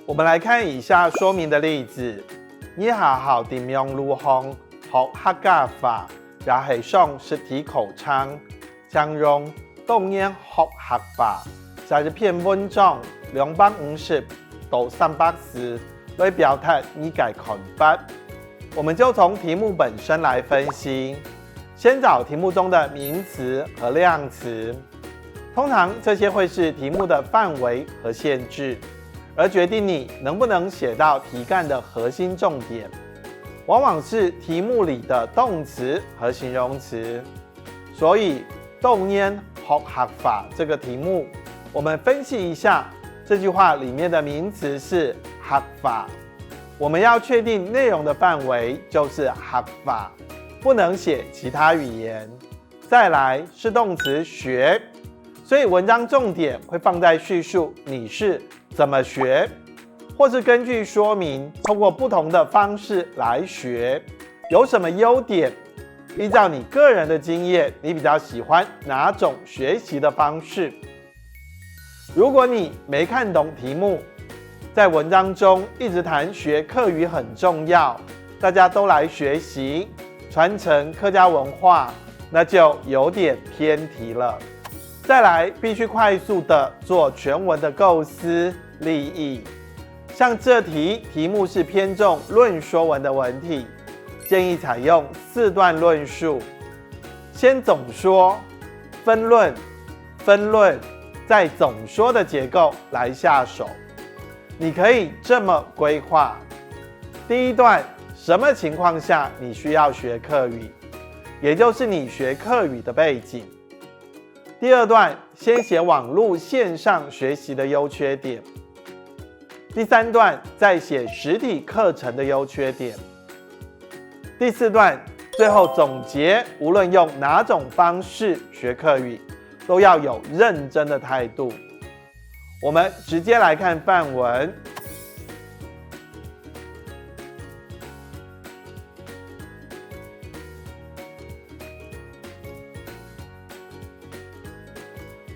我们来看以下说明的例子。你好好點樣如何學客家話，也係上實體口腔，將用動念學客話。在這篇文章250到300字來表達你嘅看法。我們就從題目本身來分析，先找題目中的名詞和量詞。通常這些會是題目的範圍和限制，而決定你能不能寫到題幹的核心重點，往往是題目裡的動詞和形容詞。所以動念學客話這個題目，我們分析一下這句話裡面的名詞是客話，我們要確定內容的範圍就是客話，不能寫其他語言。再來是動詞學，所以文章重點會放在敘述你是怎麼學，或是根據說明，通過不同的方式來學，有什麼優點？依照你個人的經驗，你比較喜歡哪種學習的方式？如果你沒看懂題目，在文章中一直談學客語很重要，大家都來學習，傳承客家文化，那就有點偏題了。再來，必須快速的做全文的構思立意。像這題目是偏重論說文的文體，建議採用4段論述，先總說、分論，再總說的結構來下手。你可以這麼規劃：第一段，什麼情況下你需要學客語，也就是你學客語的背景。第二段，先寫網絡線上學習的優缺點。第三段，再寫實體課程的優缺點。第四段，最後總結，無論用哪種方式學客語，都要有認真的態度。我們直接來看範文。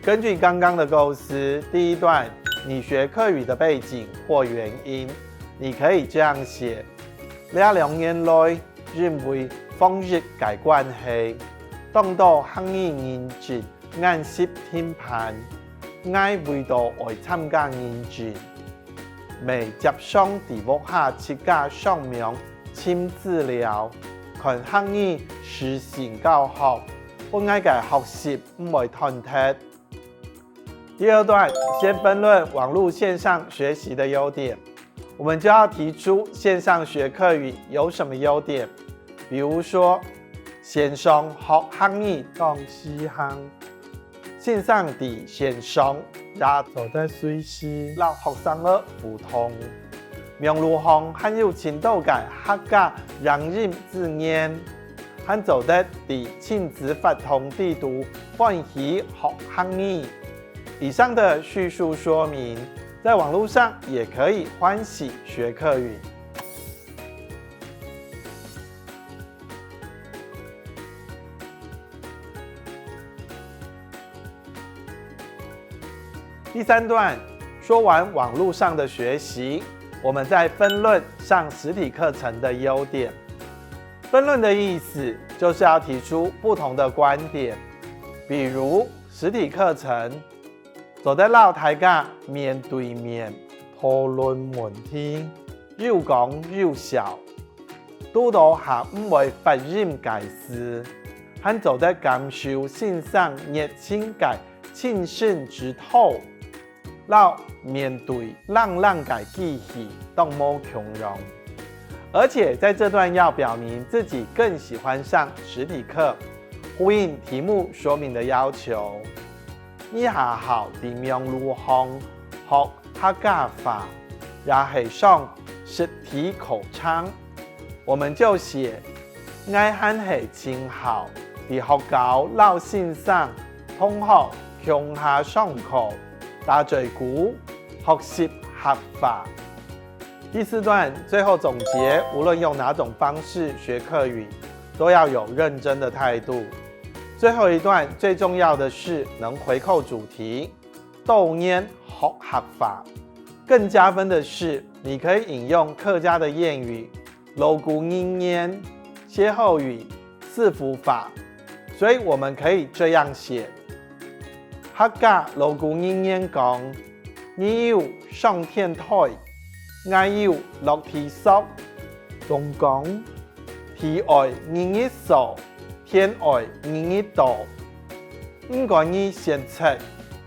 根據剛剛的構思，第一段你學客語的背景或原因，你可以這樣寫：這2年來，因為防疫嘅關係，當到客語認證研習頻繁，我為到來參加研證，未接上地屋下設架上面簽資料，看客語實踐教學，我嘅學習唔會斷脫。第二段，先分論網絡線上學習的優點，我們就要提出線上學客語有什麼優點。比如說，線上學客語當西行，線上的線上也做得隨時讓學生的互通。網絡上很有深度嘅客家人人字眼，還做得的親子發通地圖歡喜學客語。以上的敘述說明，在網絡上也可以歡喜學客語。第三段，說完網絡上的學習，我們再分論上實體課程的優點。分論的意思就是要提出不同的觀點，比如實體課程做得到大家面對面討論問題，有講有笑，都到下唔會發音解釋，還做得感受線上熱情嘅親身之tou到面對讓嘅記憶都冇強容。而且在這段要表明自己更喜歡上實體課，呼應題目說明的要求。你好好點樣如何學客家話，也係上實體口腔。我們就寫我很係親好地學校老線上同學共下上課，打嘴鼓學習客話。第四段最後總結，無論用哪種方式學客語，都要有認真的態度。最後一段最重要的是能回扣主題，動念學客話。更加分的是，你可以引用客家的谚语“楼古应焉”、歇后语、四福法，所以我们可以这样写：客家楼古应焉讲，你有上天台，我有落地扫。中讲，天外日日扫，天外日日倒。唔管你选择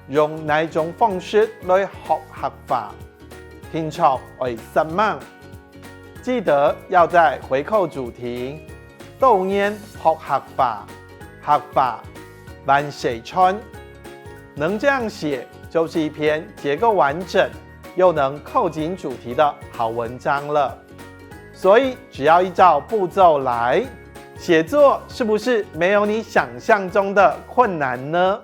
用哪种方式来学客法，听出为什么？记得要在回扣主题豆年学客法，客法万水川。能这样写，就是一篇结构完整又能扣紧主题的好文章了。所以只要依照步骤来写作，是不是没有你想象中的困难呢？